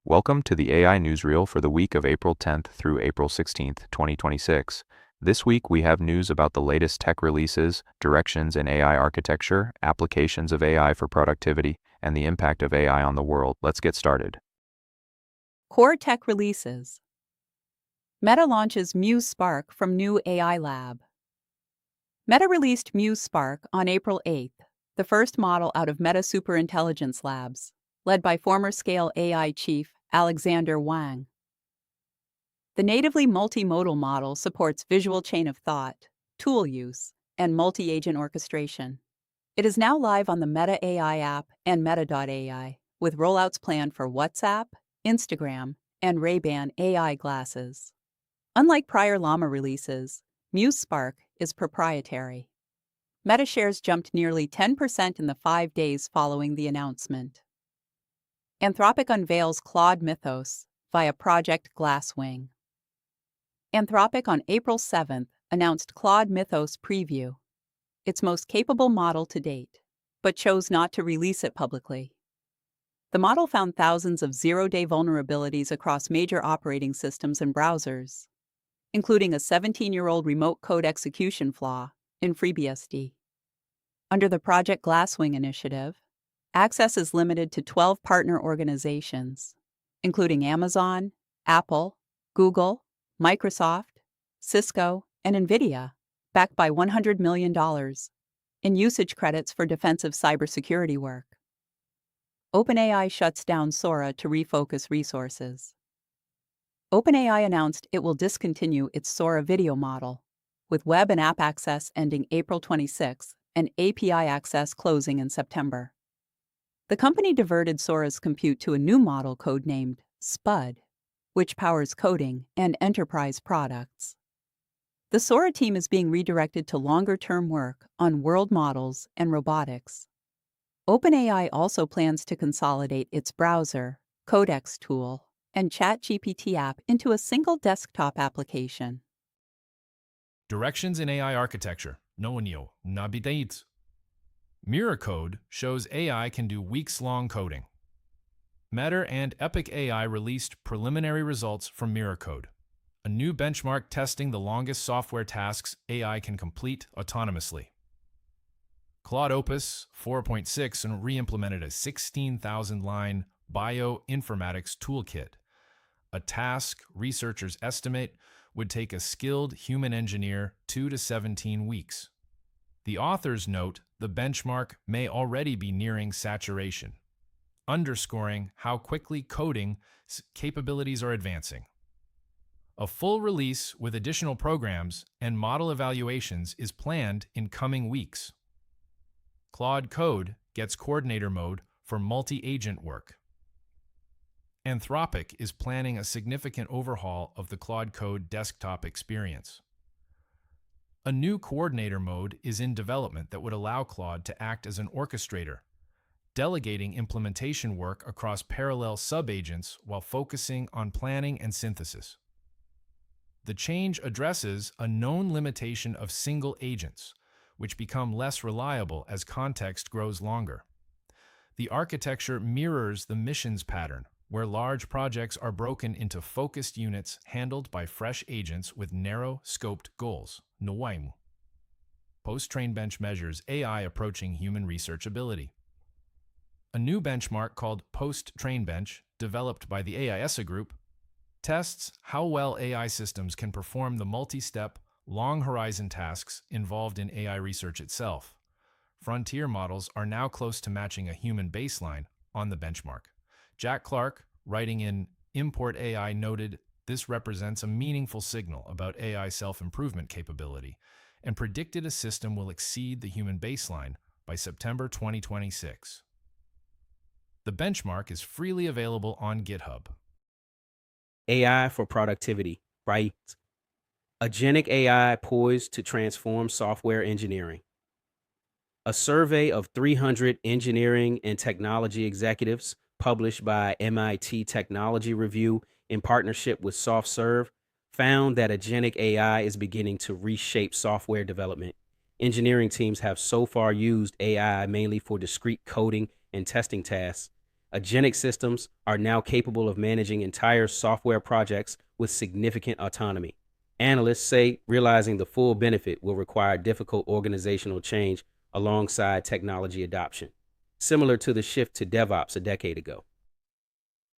Welcome to the AI Newsreel for the week of April 10th through April 16th, 2026. This week we have news about the latest tech releases, directions in AI architecture, applications of AI for productivity, and the impact of AI on the world. Let's get started. Core tech releases. Meta launches Muse Spark from new AI lab. Meta released Muse Spark on April 8th, the first model out of Meta Superintelligence Labs, led by former Scale AI chief Alexander Wang. The natively multimodal model supports visual chain of thought, tool use, and multi-agent orchestration. It is now live on the Meta AI app and Meta.ai, with rollouts planned for WhatsApp, Instagram, and Ray-Ban AI glasses. Unlike prior Llama releases, Muse Spark is proprietary. Meta shares jumped nearly 10% in the 5 days following the announcement. Anthropic unveils Claude Mythos via Project Glasswing. Anthropic on April 7th announced Claude Mythos Preview, its most capable model to date, but chose not to release it publicly. The model found thousands of zero-day vulnerabilities across major operating systems and browsers, including a 17-year-old remote code execution flaw in FreeBSD. Under the Project Glasswing initiative, access is limited to 12 partner organizations, including Amazon, Apple, Google, Microsoft, Cisco, and NVIDIA, backed by $100 million in usage credits for defensive cybersecurity work. OpenAI shuts down Sora to refocus resources. OpenAI announced it will discontinue its Sora video model, with web and app access ending April 26 and API access closing in September. The company diverted Sora's compute to a new model codenamed Spud, which powers coding and enterprise products. The Sora team is being redirected to longer-term work on world models and robotics. OpenAI also plans to consolidate its browser, Codex tool, and ChatGPT app into a single desktop application. Directions in AI architecture. No nabiteit. Mirror Code shows AI can do weeks-long coding. Meta and Epic AI released preliminary results from Mirror Code, a new benchmark testing the longest software tasks AI can complete autonomously. Claude Opus 4.6 and re-implemented a 16,000-line bioinformatics toolkit, a task researchers estimate would take a skilled human engineer 2 to 17 weeks. The authors note the benchmark may already be nearing saturation, underscoring how quickly coding capabilities are advancing. A full release with additional programs and model evaluations is planned in coming weeks. Claude Code gets coordinator mode for multi-agent work. Anthropic is planning a significant overhaul of the Claude Code desktop experience. A new coordinator mode is in development that would allow Claude to act as an orchestrator, delegating implementation work across parallel sub-agents while focusing on planning and synthesis. The change addresses a known limitation of single agents, which become less reliable as context grows longer. The architecture mirrors the missions pattern, where large projects are broken into focused units handled by fresh agents with narrow-scoped goals. Post-train bench measures AI approaching human researchability. A new benchmark called Post-Train Bench, developed by the AISA group, tests how well AI systems can perform the multi-step, long-horizon tasks involved in AI research itself. Frontier models are now close to matching a human baseline on the benchmark. Jack Clark, writing in Import AI, noted this represents a meaningful signal about AI self-improvement capability and predicted a system will exceed the human baseline by September 2026. The benchmark is freely available on GitHub. AI for productivity, right? Agentic AI poised to transform software engineering. A survey of 300 engineering and technology executives published by MIT Technology Review in partnership with SoftServe found that agentic AI is beginning to reshape software development. Engineering teams have so far used AI mainly for discrete coding and testing tasks, Agentic systems are now capable of managing entire software projects with significant autonomy. Analysts say realizing the full benefit will require difficult organizational change alongside technology adoption, similar to the shift to DevOps a decade ago.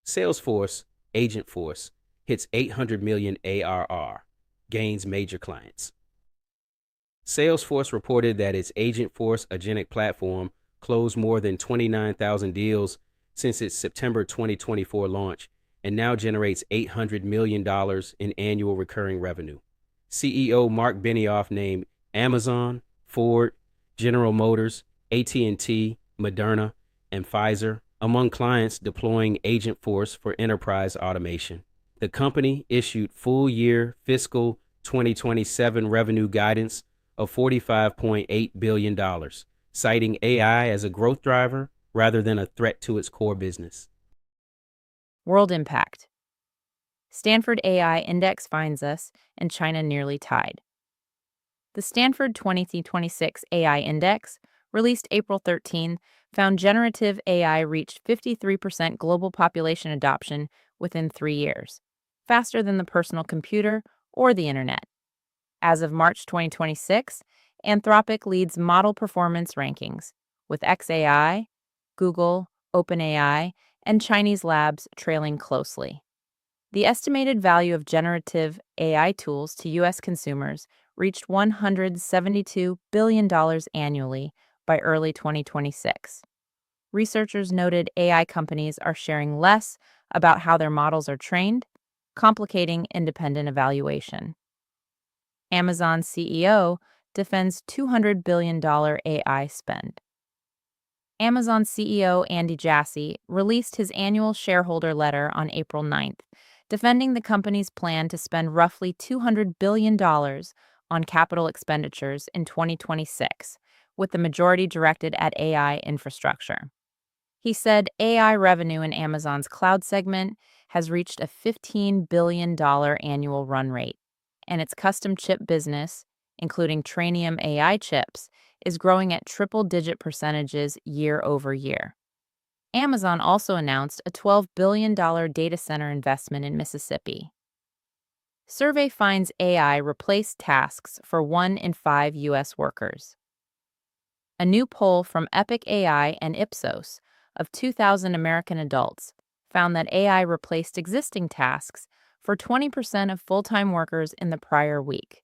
Salesforce Agentforce hits 800 million ARR, gains major clients. Salesforce reported that its Agentforce agentic platform closed more than 29,000 deals since its September 2024 launch and now generates $800 million in annual recurring revenue. CEO Mark Benioff named Amazon, Ford, General Motors, AT&T, Moderna, and Pfizer among clients deploying Agentforce for enterprise automation. The company issued full-year fiscal 2027 revenue guidance of $45.8 billion, citing AI as a growth driver rather than a threat to its core business. World impact. Stanford AI Index finds us, and China nearly tied. The Stanford 2026 AI Index, released April 13, found generative AI reached 53% global population adoption within 3 years, faster than the personal computer or the internet. As of March 2026, Anthropic leads model performance rankings, with xAI, Google, OpenAI, and Chinese labs trailing closely. The estimated value of generative AI tools to U.S. consumers reached $172 billion annually by early 2026. Researchers noted AI companies are sharing less about how their models are trained, complicating independent evaluation. Amazon CEO defends $200 billion AI spend. Amazon CEO Andy Jassy released his annual shareholder letter on April 9th, defending the company's plan to spend roughly $200 billion on capital expenditures in 2026, with the majority directed at AI infrastructure. He said AI revenue in Amazon's cloud segment has reached a $15 billion annual run rate, and its custom chip business, including Trainium AI chips, is growing at triple-digit percentages year over year. Amazon also announced a $12 billion data center investment in Mississippi. Survey finds AI replaced tasks for 1 in 5 U.S. workers. A new poll from Epic AI and Ipsos of 2,000 American adults found that AI replaced existing tasks for 20% of full-time workers in the prior week.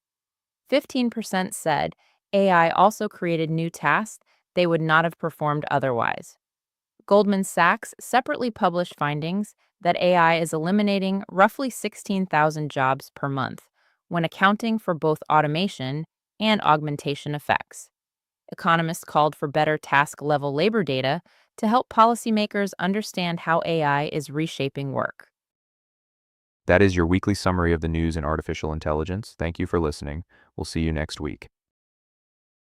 15% said AI also created new tasks they would not have performed otherwise. Goldman Sachs separately published findings that AI is eliminating roughly 16,000 jobs per month when accounting for both automation and augmentation effects. Economists called for better task-level labor data to help policymakers understand how AI is reshaping work. That is your weekly summary of the news in artificial intelligence. Thank you for listening. We'll see you next week.